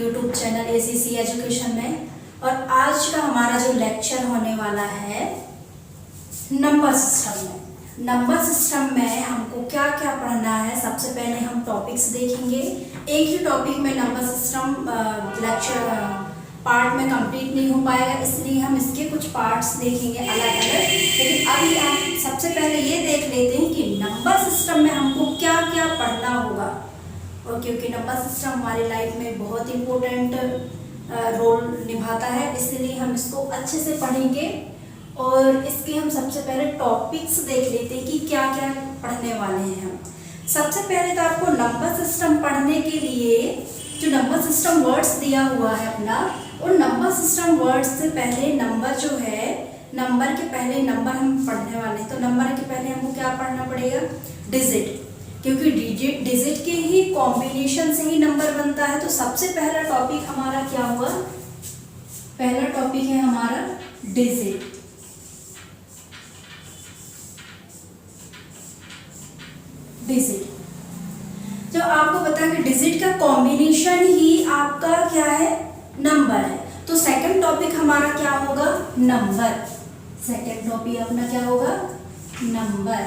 YouTube channel ACC education में। और आज का हमारा जो लेक्चर होने वाला है नंबर सिस्टम में। नंबर सिस्टम में हमको क्या क्या पढ़ना है, सबसे पहले हम टॉपिक्स देखेंगे। एक ही टॉपिक में नंबर सिस्टम लेक्चर पार्ट में कंप्लीट नहीं हो पाएगा, इसलिए हम इसके कुछ पार्ट्स देखेंगे अलग अलग। लेकिन अभी हम सबसे पहले ये देख लेते हैं कि नंबर सिस्टम में हमको क्या क्या पढ़ना होगा। और क्योंकि नंबर सिस्टम हमारी लाइफ में बहुत इम्पोर्टेंट रोल निभाता है, इसलिए हम इसको अच्छे से पढ़ेंगे। और इसके हम सबसे पहले टॉपिक्स देख लेते हैं कि क्या क्या पढ़ने वाले हैं हम। सबसे पहले तो आपको नंबर सिस्टम पढ़ने के लिए जो नंबर सिस्टम वर्ड्स दिया हुआ है अपना, और नंबर सिस्टम वर्ड्स से पहले नंबर जो है, नंबर के पहले नंबर हम पढ़ने वाले हैं। तो नंबर के पहले हमको क्या पढ़ना पड़ेगा? डिजिट, क्योंकि डिजिट के ही कॉम्बिनेशन से ही नंबर बनता है। तो सबसे पहला टॉपिक हमारा क्या हुआ? पहला टॉपिक है हमारा डिजिट। डिजिट जो आपको पता है कि डिजिट का कॉम्बिनेशन ही आपका क्या है? नंबर है। तो सेकंड टॉपिक हमारा क्या होगा? नंबर। सेकंड टॉपिक अपना क्या होगा? नंबर।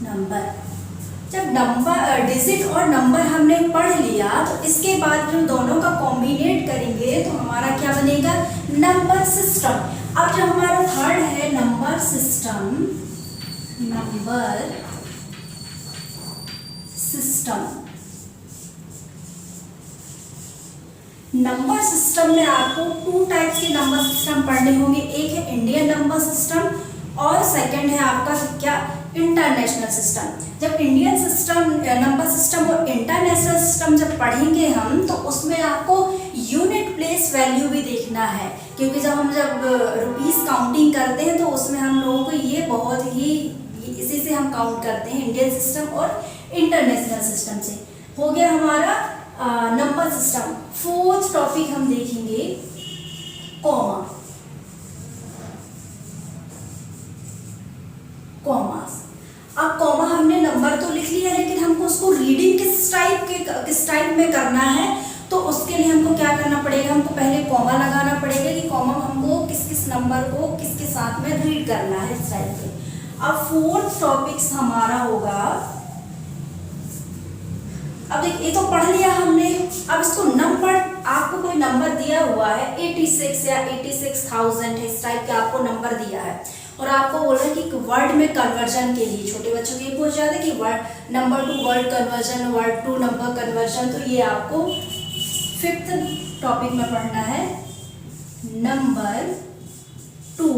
नंबर जब नंबर डिजिट और नंबर हमने पढ़ लिया, तो इसके बाद जो दोनों का कॉम्बिनेट करेंगे तो हमारा क्या बनेगा? Number system. अब जो हमारा थर्ड है number system, number system. Number system में आपको टू टाइप्स के नंबर सिस्टम पढ़ने होंगे। एक है इंडियन नंबर सिस्टम और सेकंड है आपका क्या? International system. जब इंडियन सिस्टम नंबर सिस्टम और इंटरनेशनल सिस्टम जब पढ़ेंगे हम, तो उसमें आपको यूनिट प्लेस वैल्यू भी देखना है, क्योंकि जब रुपीस काउंटिंग करते हैं तो उसमें हम लोगों को ये बहुत ही इसी से हम काउंट करते हैं, इंडियन सिस्टम और इंटरनेशनल सिस्टम से। हो गया हमारा नंबर सिस्टम। फोर्थ टॉपिक हम देखेंगे कॉमा। कॉमास। अब कॉमा हमने नंबर तो लिख लिया, लेकिन हमको उसको रीडिंग किस टाइप में करना है, तो उसके लिए हमको क्या करना पड़ेगा? हमको पहले कॉमा लगाना पड़ेगा कि कॉमा हमको किस किस नंबर को किसके साथ में रीड करना है, इस टाइप से। अब फोर्थ टॉपिक्स हमारा होगा, अब देखिए ये तो पढ़ लिया हमने। अब इसको नंबर, आपको कोई नंबर दिया हुआ है 86 या 86,000 है, इस टाइप का आपको नंबर दिया है, और आपको बोल रहा है कि वर्ड में कन्वर्जन के लिए, छोटे बच्चों के पूछ जाते हैं कि word number to word conversion, word to number conversion. तो ये आपको फिफ्थ टॉपिक में पढ़ना है, number to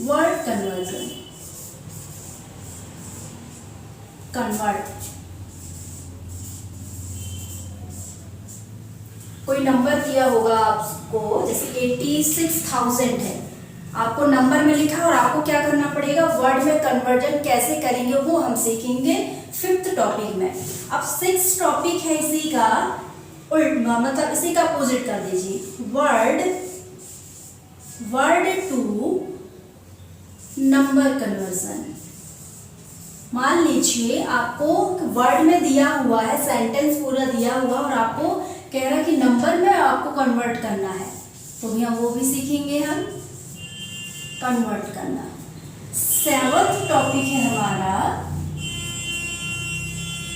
word conversion. Convert, कोई नंबर दिया होगा आपको, जैसे 86,000 है, आपको नंबर में लिखा और आपको क्या करना पड़ेगा? वर्ड में कन्वर्जन कैसे करेंगे वो हम सीखेंगे फिफ्थ टॉपिक में। अब सिक्स्थ टॉपिक है इसी का उल्टा, मतलब इसी का अपोजिट कर दीजिए, वर्ड टू नंबर कन्वर्जन। मान लीजिए आपको वर्ड में दिया हुआ है, सेंटेंस पूरा दिया हुआ, और आपको कह रहा है कि नंबर में आपको कन्वर्ट करना है, तो भैया वो भी सीखेंगे हम, कन्वर्ट करना। सेवंथ टॉपिक है हमारा,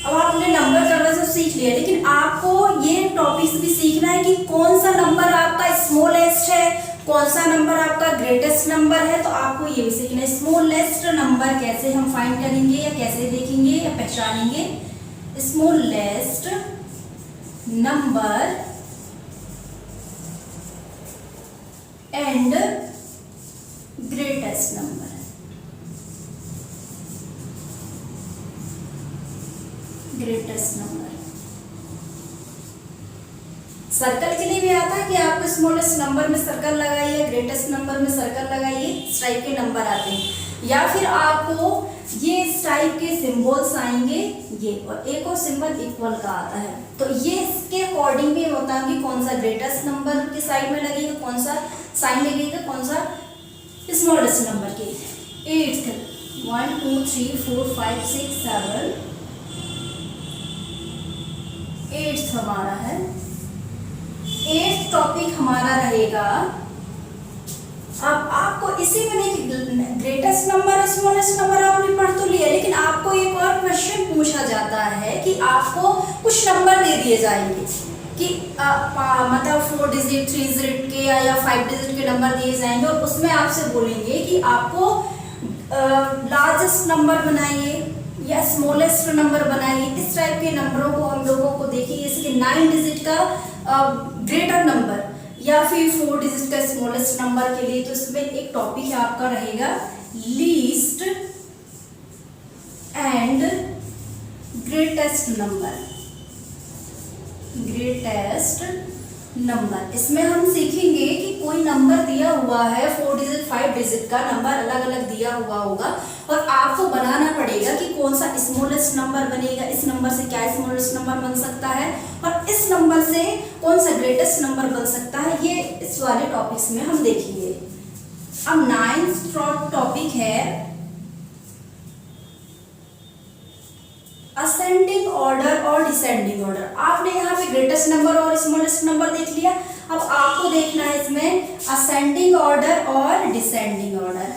अब आपने नंबर कन्वर्जन सीख लिया, लेकिन आपको ये टॉपिक्स भी सीखना है कि कौन सा नंबर आपका स्मॉलेस्ट है, कौन सा नंबर आपका ग्रेटेस्ट नंबर है। तो आपको ये भी सीखना है स्मॉलेस्ट नंबर कैसे हम फाइंड करेंगे, या कैसे देखेंगे या पहचानेंगे। Smallest number and greatest number. Greatest number circle के लिए भी आता है कि आपको स्मॉलेस्ट नंबर में सर्कल लगाइए, ग्रेटेस्ट नंबर में सर्कल लगाइए, इस टाइप के नंबर आते हैं। या फिर आपको ये इस टाइप के सिंबल्स आएंगे, ये और एक और सिंबल इक्वल का आता है, तो ये इसके अकॉर्डिंग भी होता है कि कौन सा ग्रेटेस्ट नंबर के साइड में लगेगा, कौन सा साइन लगेगा, कौन सा स्मॉलेस्ट नंबर के। 8th 1 2 3 4 5 6 7 हमारा है, 8th टॉपिक हमारा रहेगा। अब आपको इसी में नहीं, ग्रेटेस्ट नंबर स्मॉलेस्ट नंबर आपने पढ़ तो लिया, लेकिन आपको एक और क्वेश्चन पूछा जाता है कि आपको कुछ नंबर दे दिए जाएंगे कि मतलब 4 डिजिट 3 डिजिट के या 5 डिजिट के नंबर दिए जाएंगे, और उसमें आपसे बोलेंगे कि आपको लार्जेस्ट नंबर बनाइए या स्मॉलेस्ट नंबर बनाइए। इस टाइप के नंबरों को हम लोगों को देखिए, जैसे कि 9 डिजिट का ग्रेटर नंबर या फिर 4 डिजिट का स्मॉलेस्ट नंबर के लिए। तो इसमें एक टॉपिक है आपका रहेगा least and greatest number. Greatest number, इसमें हम सीखेंगे कि कोई नंबर दिया हुआ है 4 डिजिट 5 डिजिट का नंबर अलग अलग दिया हुआ होगा, और आपको बनाना पड़ेगा कि कौन सा स्मॉलेस्ट नंबर बनेगा, इस नंबर से क्या स्मॉलेस्ट नंबर बन सकता है, और इस नंबर से कौन सा ग्रेटेस्ट नंबर बन सकता है। ये इस वाले टॉपिक्स में हम देखेंगे। अब 9th टॉपिक है असेंडिंग ऑर्डर और डिसेंडिंग ऑर्डर। आपने यहाँ पे ग्रेटेस्ट नंबर और स्मॉलेस्ट नंबर देख लिया, अब आपको देखना है इसमें असेंडिंग ऑर्डर और descending order.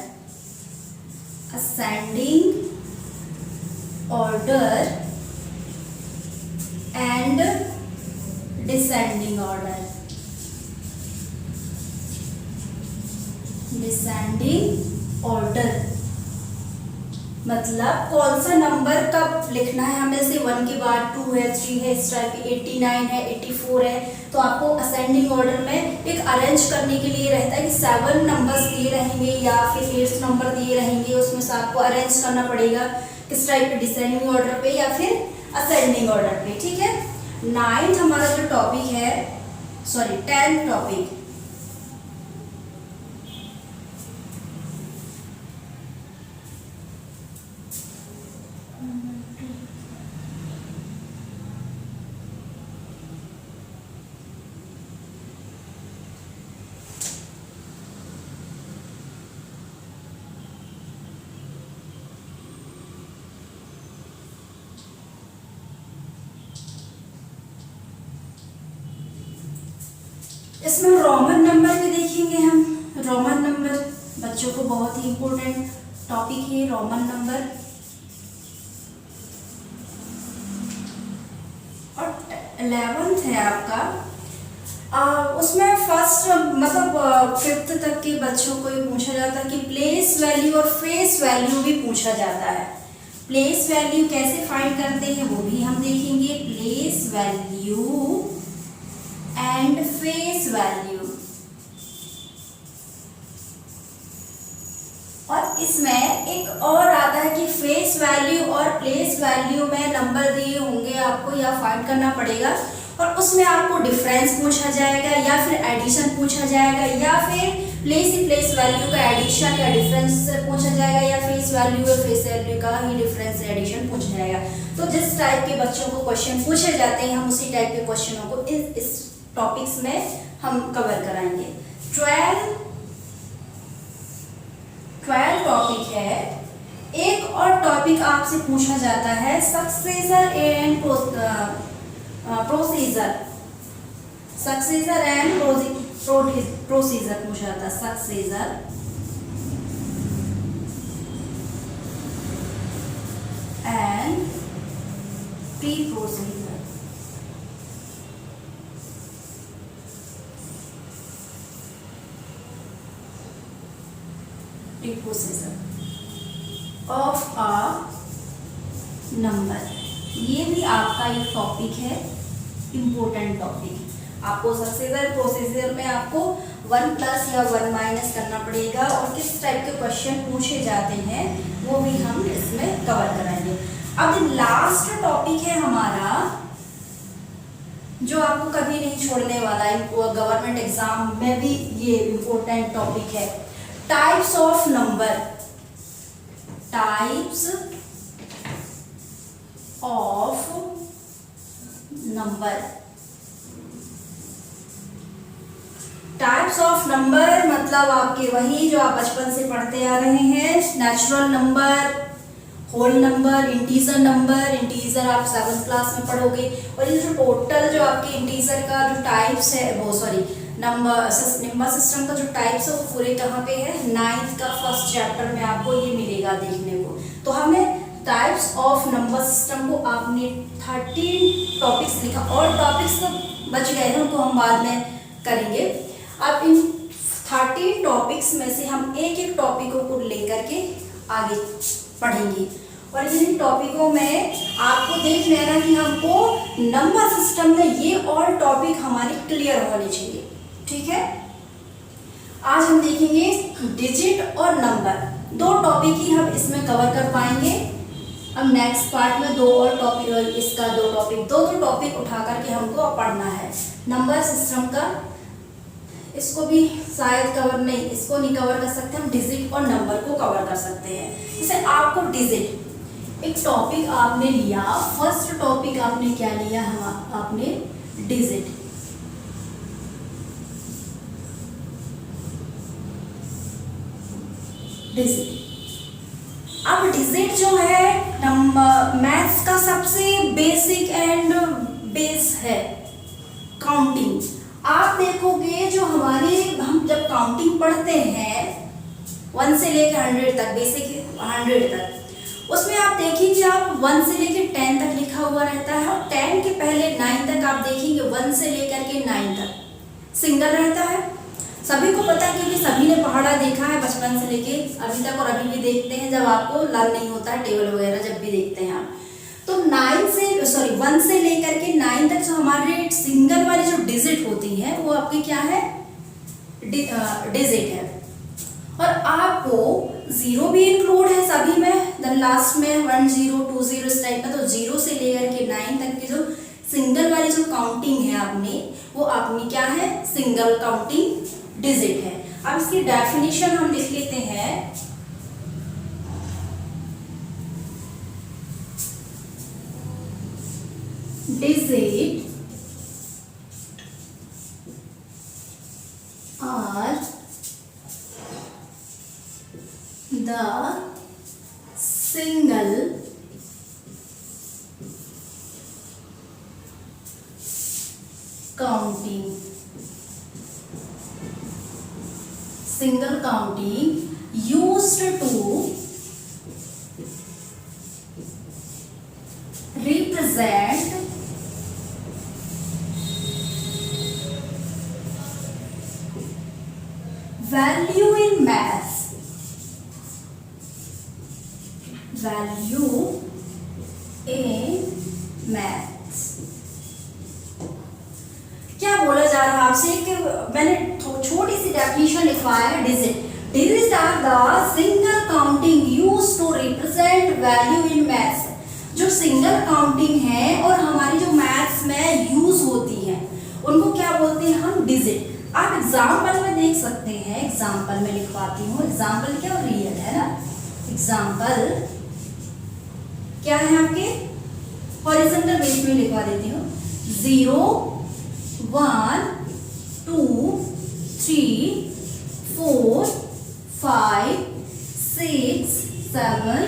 Ascending order and descending order. Descending order मतलब कौन सा नंबर कब लिखना है हमें, से 1 के बाद 2 है, 3 है, इस टाइप की 89 है, 84 है। तो आपको असेंडिंग ऑर्डर में एक अरेंज करने के लिए रहता है कि 7 नंबर्स दिए रहेंगे या फिर 8 नंबर दिए रहेंगे, उसमें से आपको अरेंज करना पड़ेगा किस टाइप के, डिसेंडिंग ऑर्डर पे या फिर असेंडिंग ऑर्डर पे। ठीक है, 9th हमारा जो टॉपिक है, सॉरी 10th टॉपिक, इसमें रोमन नंबर भी देखेंगे हम। रोमन नंबर बच्चों को बहुत ही इम्पोर्टेंट टॉपिक है रोमन नंबर। और 11th है आपका, उसमें फर्स्ट मतलब 5th तक के बच्चों को ये पूछा जाता है कि प्लेस वैल्यू और फेस वैल्यू भी पूछा जाता है। प्लेस वैल्यू कैसे फाइंड करते हैं वो भी हम देखेंगे। Place value and face value, और इसमें एक और आता है कि फेस वैल्यू और प्लेस वैल्यू में नंबर दिए होंगे आपको या फाइंड करना पड़ेगा, और उसमें आपको डिफरेंस पूछा जाएगा या फिर एडिशन पूछा जाएगा, या फिर प्लेस वैल्यू का एडिशन या डिफरेंस पूछा जाएगा, या फेस वैल्यू या फेस वैल्यू का ही डिफरेंस या एडिशन पूछा जाएगा। तो जिस टाइप के बच्चों को क्वेश्चन पूछे जाते हैं हम उसी टाइप के क्वेश्चनों को इस टॉपिक्स में हम कवर कराएंगे। 12 टॉपिक है। एक और टॉपिक आपसे पूछा जाता है successor and procedure. Successor and procedure पूछा जाता है। Successor and pre procedure. Procedure of a number, ये भी आपका एक टॉपिक है, इम्पोर्टेंट टॉपिक। आपको सक्सेसर प्रोसीजर में आपको 1 प्लस या 1 माइनस करना पड़ेगा, और किस टाइप के क्वेश्चन पूछे जाते हैं वो भी हम इसमें कवर कराएंगे। अब लास्ट टॉपिक है हमारा जो आपको कभी नहीं छोड़ने वाला है, गवर्नमेंट एग्जाम में भी ये इम्पोर्टेंट टॉपिक है। Types of number. Types of number. Types of number मतलब आपके वही जो आप बचपन से पढ़ते आ रहे हैं, natural number, whole number, integer आप 7th क्लास में पढ़ोगे। और ये जो टोटल जो आपके इंटीजर का जो टाइप्स है, वो सॉरी नंबर सिस्टम का जो टाइप्स है वो पूरे कहाँ पे है, 9th का फर्स्ट चैप्टर में आपको ये मिलेगा देखने को। तो हमें टाइप्स ऑफ नंबर सिस्टम को आपने 13 टॉपिक्स लिखा, और टॉपिक्स तो बच गए हैं, उनको हम बाद में करेंगे। अब इन 13 टॉपिक्स में से हम एक एक टॉपिकों को लेकर के आगे पढ़ेंगे। और इन टॉपिकों में आपको देख लेना कि हमको नंबर सिस्टम में ये और टॉपिक हमारे क्लियर होने चाहिए, ठीक है। आज हम देखेंगे डिजिट और नंबर, 2 टॉपिक ही हम इसमें कवर कर पाएंगे। अब नेक्स्ट पार्ट में 2 और टॉपिक, इसका 2 टॉपिक, 2 टॉपिक उठा करके हमको पढ़ना है नंबर सिस्टम का। इसको भी शायद कवर नहीं, इसको नहीं कवर कर सकते हम, डिजिट और नंबर को कवर कर सकते हैं। जैसे आपको डिजिट एक टॉपिक आपने लिया, फर्स्ट टॉपिक आपने क्या लिया, आपने डिजिट। डिजिट, अब डिजिट जो है मैथ्स का सबसे बेसिक एंड बेस है काउंटिंग। आप देखोगे जो हम जब काउंटिंग पढ़ते हैं 1 से लेकर 100 तक, बेसिक 100 तक, उसमें आप देखेंगे आप 1 से लेकर 10 तक लिखा हुआ रहता है, और 10 के पहले 9 तक आप देखेंगे 1 से लेकर के 9 तक सिंगल रहता है। सभी को पता है क्योंकि सभी ने पहाड़ा देखा है बचपन से लेके अभी तक, और अभी भी देखते हैं जब आपको लर्न नहीं होता है टेबल वगैरह, जब भी देखते हैं आप। तो 1 से लेकर के 9 तक जो हमारे सिंगल वाली जो डिजिट होती है वो आपकी क्या है, डिजिट है। और आपको 0 भी इंक्लूड है सभी में, देन लास्ट में 1 0 2 0 इस टाइप में। तो 0 से लेकर के 9 तक की जो सिंगल वाली जो काउंटिंग है आपने, वो आपनी क्या है, सिंगल काउंटिंग डिजिट है। अब इसकी डेफिनेशन हम लिख लेते हैं। Digit are the single counting used to represent value in maths, क्या बोला जा रहा है आपसे कि मैंने छोटी सी डेफिनेशन लिखवाया है। Digit are the single counting used to represent value in maths, जो सिंगल काउंटिंग है और हमारी जो मैथ्स में यूज होती है उनको क्या बोलते हैं हम, डिजिट। आप एग्जाम्पल में देख सकते हैं, एग्जाम्पल में लिखवाती हूँ। एग्जाम्पल क्या, रियल है ना। एग्जाम्पल क्या है आपके, हॉरिजॉन्टल बेस में लिखवा देती हूँ। 0 1 2 3 4 5 6 7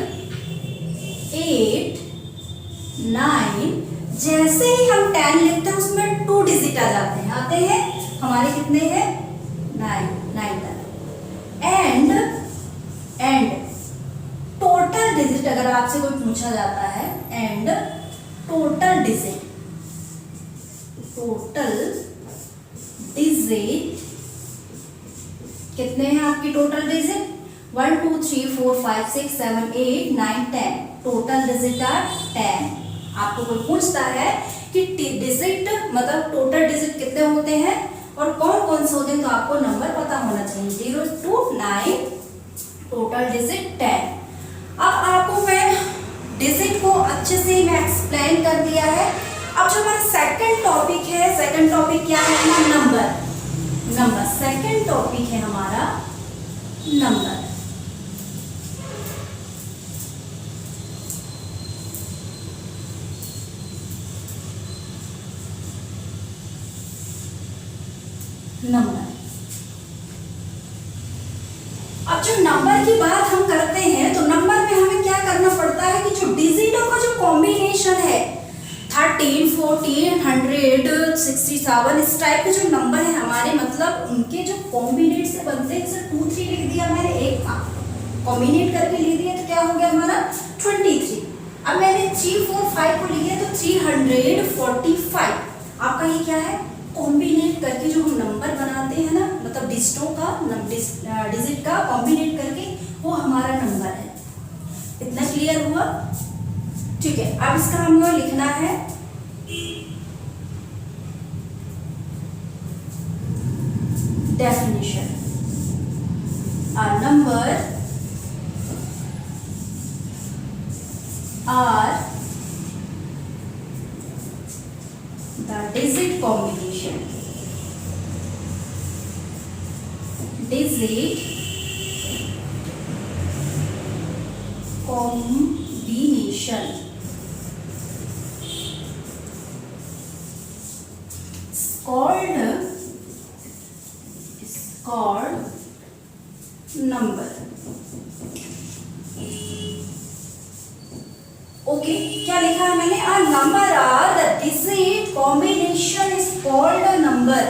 8 9। जैसे ही हम 10 लिखते हैं उसमें 2 डिजिट आ जाते हैं, आते हैं हमारे कितने हैं, 9 तक। एंड टोटल डिजिट अगर आपसे कोई पूछा जाता है, एंड टोटल डिजिट कितने हैं आपकी total digit, 1 2 3 4 5 6 7 8 9 10। Total digit are 10। आपको कोई पूछता है कि डिजिट मतलब टोटल डिजिट कितने होते हैं और कौन कौन से होते हैं, तो आपको नंबर पता होना चाहिए, 0 to 9, टोटल डिजिट 10। अब आपको मैं डिजिट को अच्छे से मैं एक्सप्लेन कर दिया है। अब जो हमारा सेकंड टॉपिक है, सेकंड टॉपिक क्या है, नंबर। सेकंड टॉपिक है हमारा नंबर। अब जो नंबर की बात हम करते हैं तो नंबर में हमें क्या करना पड़ता है डिजिटों का जो कॉम्बिनेशन है 13, 14, 100, 67 इस टाइप के जो नंबर है हमारे, मतलब उनके जो कॉम्बिनेट से बनते हैं। जैसे 2, 3 लिख दिया मैंने, एक था कॉम्बिनेट करके लिख दिया तो क्या हो गया हमारा 23। अब मैंने 3, 4, 5 को लिखा तो 345। आपका ये क्या है, कॉम्बिनेट करके जो हम नंबर बनाते हैं ना, मतलब डिजिटों का डिजिट का कॉम्बिनेट करके वो हमारा नंबर है। इतना क्लियर हुआ? ठीक है, अब इसका हमको लिखना है definition. A number are the digit combination. Digit combination is called number. Okay, क्या लिखा है मैंने? A number are the digit combination is called a number.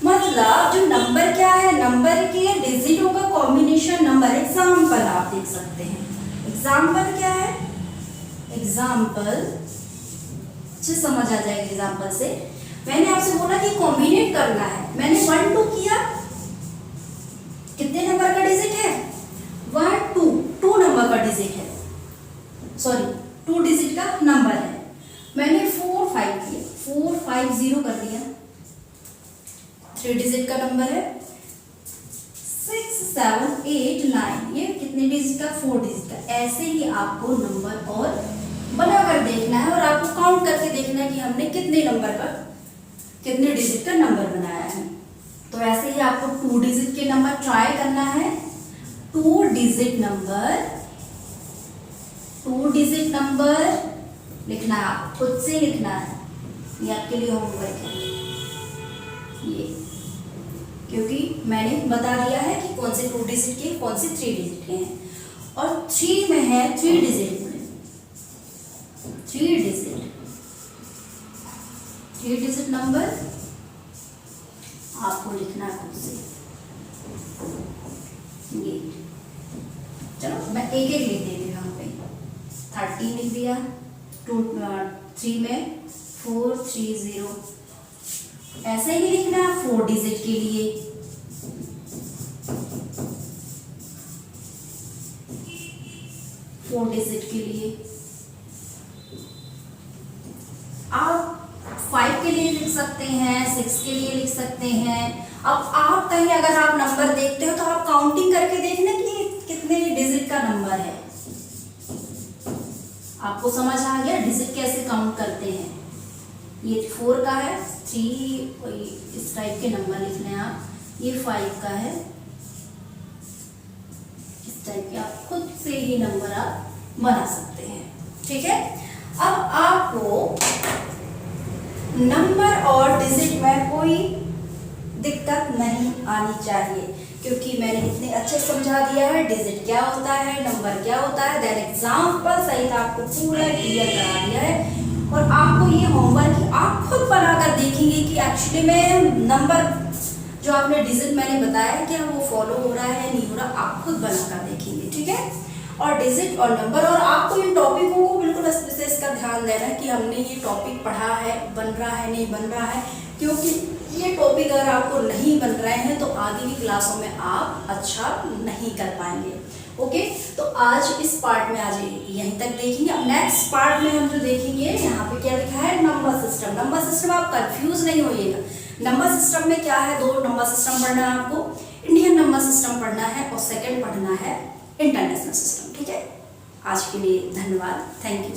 मतलब जो नंबर क्या है, नंबर के डिजिटों का कॉम्बिनेशन नंबर। एग्जाम्पल आप देख सकते हैं। एग्जाम्पल क्या है? एग्जाम्पल से समझ आ जाएगा। एग्जाम्पल से मैंने आपसे बोला कि कॉम्बिनेट करना है, मैंने 1, 2 किया। कितने नंबर का डिजिट है? 1, 2 नंबर का डिजिट है, सॉरी 2 डिजिट का नंबर है। मैंने 4, 5 किया, 4, 5, 0 कर दिया, 3 डिजिट का नंबर है। 6, 7, 8, 9 ये कितने डिजिट का? 4 डिजिट का। ऐसे ही आपको नंबर और बनाकर देखना है और आपको काउंट करके देखना है कि हमने कितने नंबर का, कितने डिजिट का नंबर बनाया है। तो ऐसे ही आपको 2 डिजिट के नंबर ट्राई करना है। 2 डिजिट नंबर लिखना है, आप खुद से लिखना है, ये आपके लिए होमवर्क है ये, क्योंकि मैंने बता दिया है कि कौन से 2 डिजिट के, कौन से 3 डिजिट के हैं। और 3 में है 3 डिजिट में, 3 डिजिट नंबर आपको लिखना है खुद से। ये चलो मैं एक एक लिख देती हूँ। यहाँ पे 13 लिख दिया, 3 में 4, 3, 0। ऐसे ही लिखना है 4 डिजिट के लिए। आप 5 के लिए लिख सकते हैं, 6 के लिए लिख सकते हैं। अब आप कहीं अगर आप नंबर देखते हो तो आप काउंटिंग करके देखना कि कितने डिजिट का नंबर है। आपको समझ आ गया डिजिट कैसे काउंट करते हैं? ये 4 का है, 3 इस टाइप के नंबर लिखने हैं आप। ये 5 का है, इस टाइप के आप खुद से ही नंबर आप बना सकते हैं। ठीक है, अब आपको नंबर और डिजिट में कोई दिक्कत नहीं आनी चाहिए, क्योंकि मैंने इतने अच्छे समझा दिया है डिजिट क्या होता है, नंबर क्या होता है, देन एग्जाम्पल सहित आपको पूरा क्लियर करा दिया है। और आपको ये होमवर्क आप खुद बनाकर देखेंगे कि एक्चुअली में नंबर जो आपने डिजिट मैंने बताया क्या वो फॉलो हो रहा है नहीं हो रहा, आप खुद बनाकर देखेंगे। ठीक है, और डिजिट और नंबर, और आपको इन टॉपिकों को बिल्कुल अच्छे से इसका ध्यान देना है कि हमने ये टॉपिक पढ़ा है, बन रहा है नहीं बन रहा है, क्योंकि ये टॉपिक अगर आपको नहीं बन रहे हैं तो आगे की क्लासों में आप अच्छा नहीं कर पाएंगे। ओके, तो आज इस पार्ट में आज यहीं तक देखेंगे। अब नेक्स्ट पार्ट में हम जो देखेंगे, यहाँ पे क्या लिखा है, नंबर सिस्टम। नंबर सिस्टम आप कंफ्यूज नहीं होइएगा। नंबर सिस्टम में क्या है, 2 नंबर सिस्टम पढ़ना है आपको, इंडियन नंबर सिस्टम पढ़ना है और सेकेंड पढ़ना है इंटरनेशनल सिस्टम। ठीक है, आज के लिए धन्यवाद, थैंक यू।